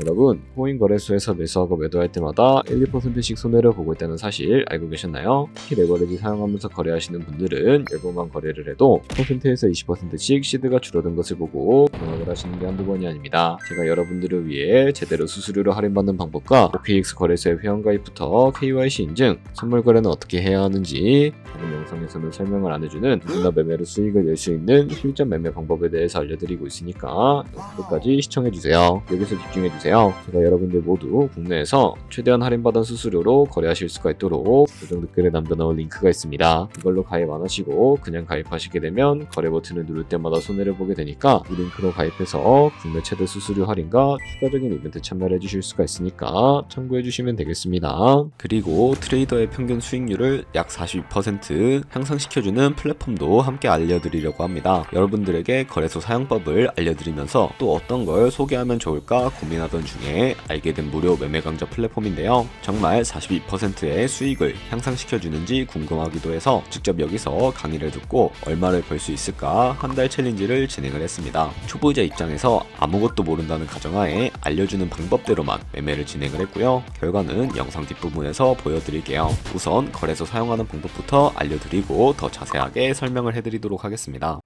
여러분, 코인 거래소에서 매수하고 매도할 때마다 1~2%씩 손해를 보고 있다는 사실 알고 계셨나요? 특히 레버리지 사용하면서 거래하시는 분들은 일부만 거래를 해도 10%에서 20%씩 시드가 줄어든 것을 보고 경악을 하시는 게 한두 번이 아닙니다. 제가 여러분들을 위해 제대로 수수료를 할인받는 방법과 OKX 거래소의 회원가입부터 KYC 인증, 선물 거래는 어떻게 해야 하는지 다른 영상에서는 설명을 안 해주는 누구나 매매로 수익을 낼 수 있는 실전 매매 방법에 대해서 알려드리고 있으니까 끝까지 시청해주세요. 여기서 집중해주세요. 제가 여러분들 모두 국내에서 최대한 할인받은 수수료로 거래하실 수가 있도록 고정 댓글에 남겨놓은 링크가 있습니다. 이걸로 가입 안 하시고 그냥 가입하시게 되면 거래 버튼을 누를 때마다 손해를 보게 되니까 이 링크로 가입해서 국내 최대 수수료 할인과 추가적인 이벤트 참여를 해주실 수가 있으니까 참고해주시면 되겠습니다. 그리고 트레이더의 평균 수익률을 약 42% 향상시켜주는 플랫폼도 함께 알려드리려고 합니다. 여러분들에게 거래소 사용법을 알려드리면서 또 어떤 걸 소개하면 좋을까 고민하던 중에 알게 된 무료 매매 강좌 플랫폼인데요. 정말 42%의 수익을 향상시켜주는지 궁금하기도 해서 직접 여기서 강의를 듣고 얼마를 벌 수 있을까 한 달 챌린지를 진행을 했습니다. 초보자 입장에서 아무것도 모른다는 가정하에 알려주는 방법대로만 매매를 진행을 했고요. 결과는 영상 뒷부분에서 보여드릴게요. 우선 거래소 사용하는 방법부터 알려드리고 더 자세하게 설명을 해드리도록 하겠습니다.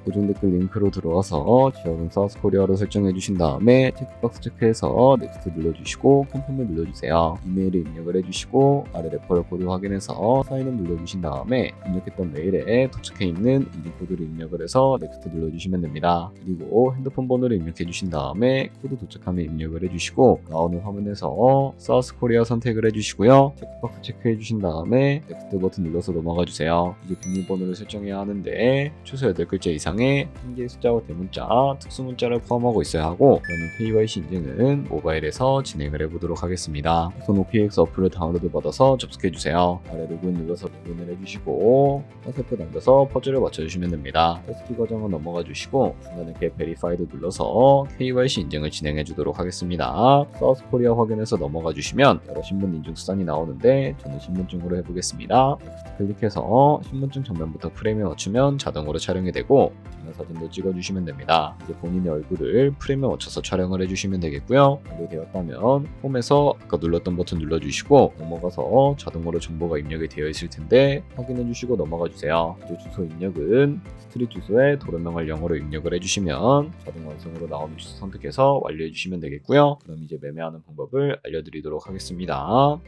고정 댓글 링크로 들어와서 지역은 사우스코리아로 설정해 주신 다음에 체크박스 체크해서 넥스트 눌러주시고 컨펌을 눌러주세요. 이메일을 입력을 해주시고 아래 레퍼럴 코드 확인해서 사인업 눌러주신 다음에 입력했던 메일에 도착해 있는 이디 코드를 입력을 해서 넥스트 눌러주시면 됩니다. 그리고 핸드폰 번호를 입력해 주신 다음에 코드 도착하면 입력을 해주시고 나오는 화면에서 사우스코리아 선택을 해주시고요. 체크박스 체크해 주신 다음에 넥스트 버튼 눌러서 넘어가 주세요. 이제 비밀번호를 설정해야 하는데 최소 8글자 이상 한 개의 숫자와 대문자, 특수문자를 포함하고 있어야 하고 그러면 KYC 인증은 모바일에서 진행을 해보도록 하겠습니다. 우선 OKX 어플을 다운로드 받아서 접속해주세요. 아래 로그인 눌러서 로그인을 해주시고 컨셉트 남겨서 퍼즐을 맞춰주시면 됩니다. 테스트 과정은 넘어가 주시고 중간에 Get Verified 눌러서 KYC 인증을 진행해 주도록 하겠습니다. 사우스코리아 확인해서 넘어가 주시면 여러 신분 인증 수단이 나오는데 저는 신분증으로 해보겠습니다. 넥스트 클릭해서 신분증 정면부터 프레임에 맞추면 자동으로 촬영이 되고 사진도 찍어주시면 됩니다. 이제 본인의 얼굴을 프레임에 맞춰서 촬영을 해주시면 되겠고요. 완료되었다면 홈에서 아까 눌렀던 버튼 눌러주시고 넘어가서 자동으로 정보가 입력이 되어 있을 텐데 확인해주시고 넘어가주세요. 이제 주소 입력은 스트릿 주소에 도로명을 영어로 입력을 해주시면 자동 완성으로 나오는 주소 선택해서 완료해주시면 되겠고요. 그럼 이제 매매하는 방법을 알려드리도록 하겠습니다.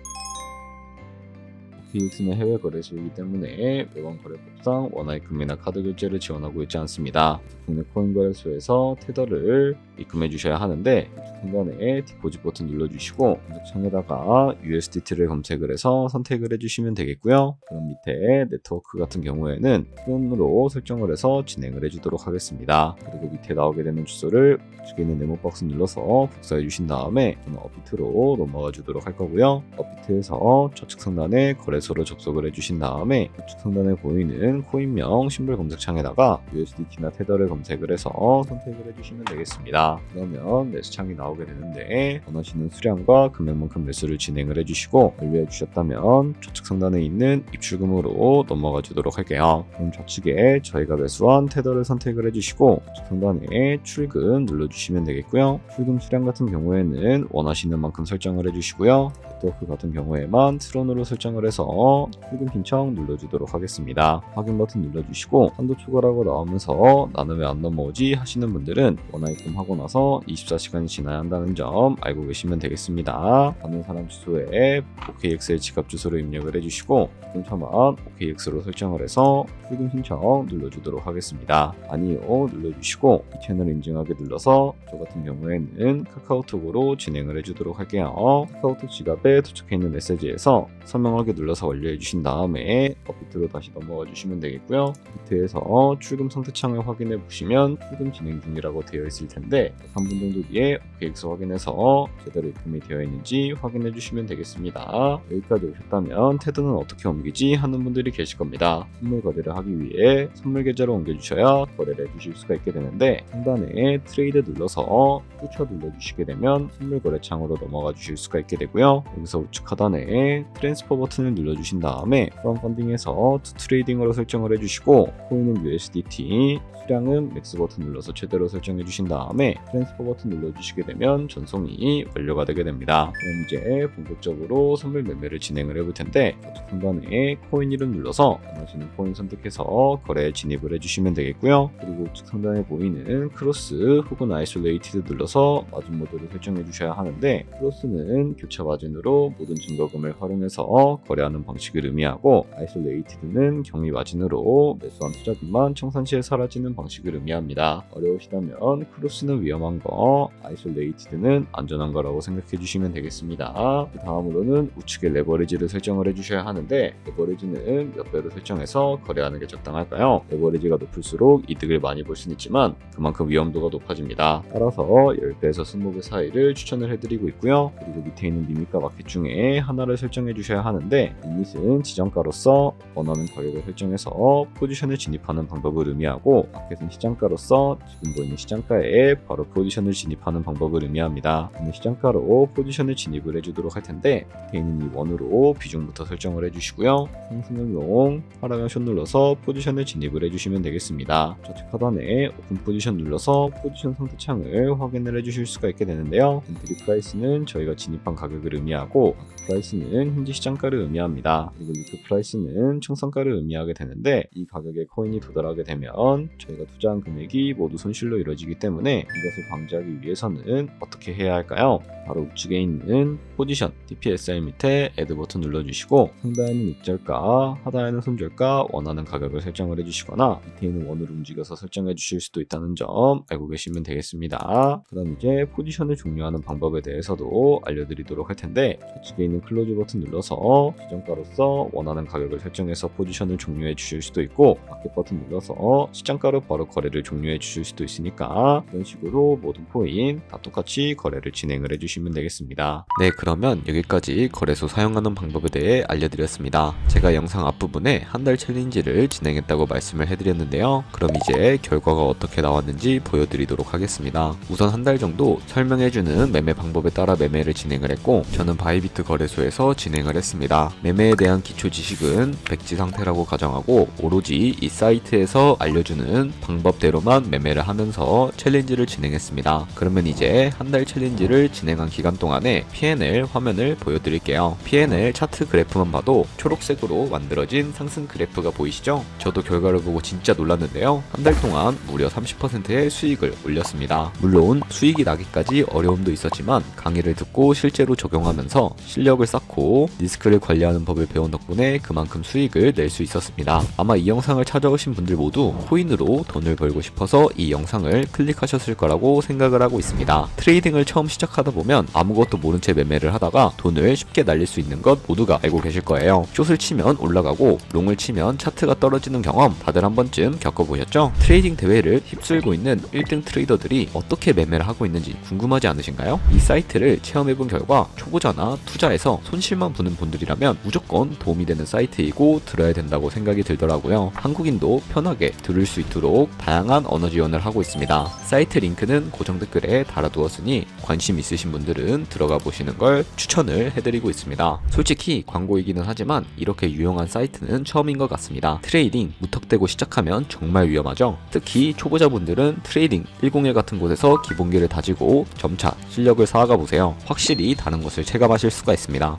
OKX는 해외 거래소이기 때문에 매번 거래법상 원화의 금리나 카드 결제를 지원하고 있지 않습니다. 국내 코인 거래소에서 테더를 입금해 주셔야 하는데 중간에 디포짓 버튼 눌러주시고 검색창에다가 USDT를 검색을 해서 선택을 해주시면 되겠고요. 그럼 밑에 네트워크 같은 경우에는 트론으로 설정을 해서 진행을 해주도록 하겠습니다. 그리고 밑에 나오게 되는 주소를 우측에 있는 네모 박스 눌러서 복사해 주신 다음에 저는 업비트로 넘어가 주도록 할 거고요. 업비트에서 좌측 상단에 거래소로 접속을 해주신 다음에 우측 상단에 보이는 코인명 심볼 검색창에다가 USDT나 테더를 검색을 해서 선택을 해주시면 되겠습니다. 그러면 매수창이 나오게 되는데 원하시는 수량과 금액만큼 매수를 진행을 해주시고 완료해 주셨다면 좌측 상단에 있는 입출금으로 넘어가 주도록 할게요. 그럼 좌측에 저희가 매수한 테더를 선택을 해주시고 우측 상단에 출금 눌러주시면 되겠고요. 출금 수량 같은 경우에는 원하시는 만큼 설정을 해주시고요. 네트워크 같은 경우에만 트론으로 설정을 해서 출금 신청 눌러주도록 하겠습니다. 확인 버튼 눌러주시고 한도 초과라고 나오면서 나는 왜 안 넘어오지 하시는 분들은 원화 입금하고 나서 24시간이 지나야 한다는 점 알고 계시면 되겠습니다. 받는 사람 주소에 OKX의 지갑 주소를 입력을 해주시고 입금처만 OKX로 설정을 해서 출금 신청 눌러주도록 하겠습니다. 아니요 눌러주시고 이 채널 인증하게 눌러서 저 같은 경우에는 카카오톡으로 진행을 해주도록 할게요. 카카오톡 지갑에 도착해 있는 메시지에서 설명하게 눌러서 완료해 주신 다음에 업비트로 다시 넘어가 주시면 되겠고요. 업비트에서 출금 선택창을 확인해 보시면 출금 진행 중이라고 되어 있을 텐데 3분 정도 뒤에 OKX 확인해서 제대로 입금이 되어 있는지 확인해 주시면 되겠습니다. 여기까지 오셨다면 테더는 어떻게 옮기지 하는 분들이 계실 겁니다. 선물 거래를 하기 위해 선물 계좌로 옮겨주셔야 거래를 해주실 수가 있게 되는데 상단에 트레이드 눌러서 꽂혀 눌러주시게 되면 선물 거래 창으로 넘어가 주실 수가 있게 되고요. 여기서 우측 하단에 트랜스퍼 버튼을 눌러 눌러주신 다음에 from 펀딩에서 to trading으로 설정을 해주시고 코인은 USDT, 수량은 맥스 버튼 눌러서 최대로 설정해 주신 다음에 트랜스퍼 버튼 눌러주시게 되면 전송이 완료가 되게 됩니다. 그럼 이제 본격적으로 선물 매매를 진행을 해볼 텐데 좌측 상단에 코인 이름 눌러서 원하시는 코인 선택해서 거래에 진입을 해주시면 되겠고요. 그리고 우측 상단에 보이는 크로스 혹은 아이솔레이티드 눌러서 마진 모드를 설정해 주셔야 하는데 크로스는 교차 마진으로 모든 증거금을 활용해서 거래하는 방식을 의미하고 아이솔레이티드는 경미 마진으로 매수한 투자금만 청산 시에 사라지는 방식을 의미합니다. 어려우시다면 크로스는 위험한 거, 아이솔레이티드는 안전한 거라고 생각해 주시면 되겠습니다. 그 다음으로는 우측에 레버리지를 설정을 해주셔야 하는데 레버리지는 몇 배로 설정해서 거래하는 게 적당할까요? 레버리지가 높을수록 이득을 많이 볼 수는 있지만 그만큼 위험도가 높아집니다. 따라서 10배에서 20배 사이를 추천을 해드리고 있고요. 그리고 밑에 있는 리밋과 마켓 중에 하나를 설정해 주셔야 하는데 리밋은 지정가로서 원하는 가격을 설정해서 포지션에 진입하는 방법을 의미하고 마켓은 시장가로서 지금 보이는 시장가에 바로 포지션을 진입하는 방법을 의미합니다. 오늘 시장가로 포지션을 진입을 해주도록 할 텐데 밑에 있는 이 원으로 비중부터 설정을 해주시고요. 상승을용 하락을 숏 눌러서 포지션을 진입을 해주시면 되겠습니다. 좌측 하단에 오픈 포지션 눌러서 포지션 상태 창을 확인을 해주실 수가 있게 되는데요. 엔트리 프라이스는 저희가 진입한 가격을 의미하고 마켓 프라이스는 현재 시장가를 의미합니다. 그리고 리크 프라이스는 청산가를 의미하게 되는데 이 가격에 코인이 도달하게 되면 저희가 투자한 금액이 모두 손실로 이루어지기 때문에 이것을 방지하기 위해서는 어떻게 해야 할까요? 바로 우측에 있는 포지션 TPSR 밑에 Add 버튼 눌러주시고 상단에는 익절가, 하단에는 손절가 원하는 가격을 설정을 해주시거나 밑에 있는 원을 움직여서 설정해 주실 수도 있다는 점 알고 계시면 되겠습니다. 그럼 이제 포지션을 종료하는 방법에 대해서도 알려드리도록 할 텐데 좌측에 있는 클로즈 버튼 눌러서 지정가로서 원하는 가격을 설정해서 포지션을 종료해 주실 수도 있고 마켓 버튼 눌러서 시장가로 바로 거래를 종료해 주실 수도 있으니까 이런 식으로 모든 코인 다 똑같이 거래를 진행을 해주시면 되겠습니다. 네, 그러면 여기까지 거래소 사용하는 방법에 대해 알려드렸습니다. 제가 영상 앞부분에 한 달 챌린지를 진행했다고 말씀을 해드렸는데요. 그럼 이제 결과가 어떻게 나왔는지 보여드리도록 하겠습니다. 우선 한 달 정도 설명해주는 매매 방법에 따라 매매를 진행을 했고 저는 바이비트 거래소에서 진행을 했습니다. 매매에 대한 기초 지식은 백지 상태라고 가정하고 오로지 이 사이트에서 알려주는 방법대로만 매매를 하면서 챌린지를 진행했습니다. 그러면 이제 한 달 챌린지를 진행한 기간 동안에 P&L 화면을 보여드릴게요. P&L 차트 그래프만 봐도 초록색으로 만들어진 상승 그래프가 보이시죠? 저도 결과를 보고 진짜 놀랐는데요. 한 달 동안 무려 30%의 수익을 올렸습니다. 물론 수익이 나기까지 어려움도 있었지만 강의를 듣고 실제로 적용하면서 실력을 쌓고 리스크를 관리하는 법을 배운 덕분에 그만큼 수익을 낼 수 있었습니다. 아마 이 영상을 찾아오신 분들 모두 코인으로 돈을 벌고 싶어서 이 영상을 클릭하셨을 거라고 생각을 하고 있습니다. 트레이딩을 처음 시작하다 보면 아무것도 모른 채 매매를 하다가 돈을 쉽게 날릴 수 있는 것 모두가 알고 계실 거예요. 숏을 치면 올라가고 롱을 치면 차트가 떨어지는 경험 다들 한 번쯤 겪어보셨죠? 트레이딩 대회를 휩쓸고 있는 1등 트레이더들이 어떻게 매매를 하고 있는지 궁금하지 않으신가요? 이 사이트를 체험해본 결과 초보자나 투자에서 손실만 보는 분들이라면 무조건 도움이 되는 사이트이고 들어야 된다고 생각이 들더라고요. 한국인도 편하게 들을 수 있도록 다양한 언어 지원을 하고 있습니다. 사이트 링크는 고정 댓글에 달아두었으니 관심 있으신 분들은 들어가 보시는 걸 추천을 해드리고 있습니다. 솔직히 광고이기는 하지만 이렇게 유용한 사이트는 처음인 것 같습니다. 트레이딩 무턱대고 시작하면 정말 위험하죠. 특히 초보자분들은 트레이딩 101 같은 곳에서 기본기를 다지고 점차 실력을 쌓아가 보세요. 확실히 다른 것을 체감하실 수가 있습니다.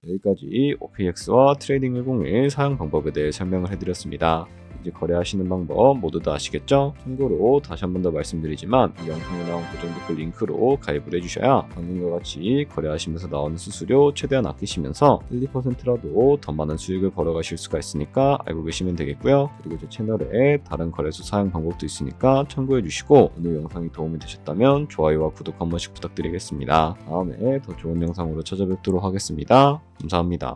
여기까지 OPX와 트레이딩 101 사용 방법에 대해 설명을 해드렸습니다. 이제 거래하시는 방법 모두 다 아시겠죠? 참고로 다시 한 번 더 말씀드리지만 이 영상에 나온 고정 댓글 링크로 가입을 해주셔야 방금과 같이 거래하시면서 나오는 수수료 최대한 아끼시면서 1, 2%라도 더 많은 수익을 벌어가실 수가 있으니까 알고 계시면 되겠고요. 그리고 제 채널에 다른 거래소 사용 방법도 있으니까 참고해 주시고 오늘 영상이 도움이 되셨다면 좋아요와 구독 한 번씩 부탁드리겠습니다. 다음에 더 좋은 영상으로 찾아뵙도록 하겠습니다. 감사합니다.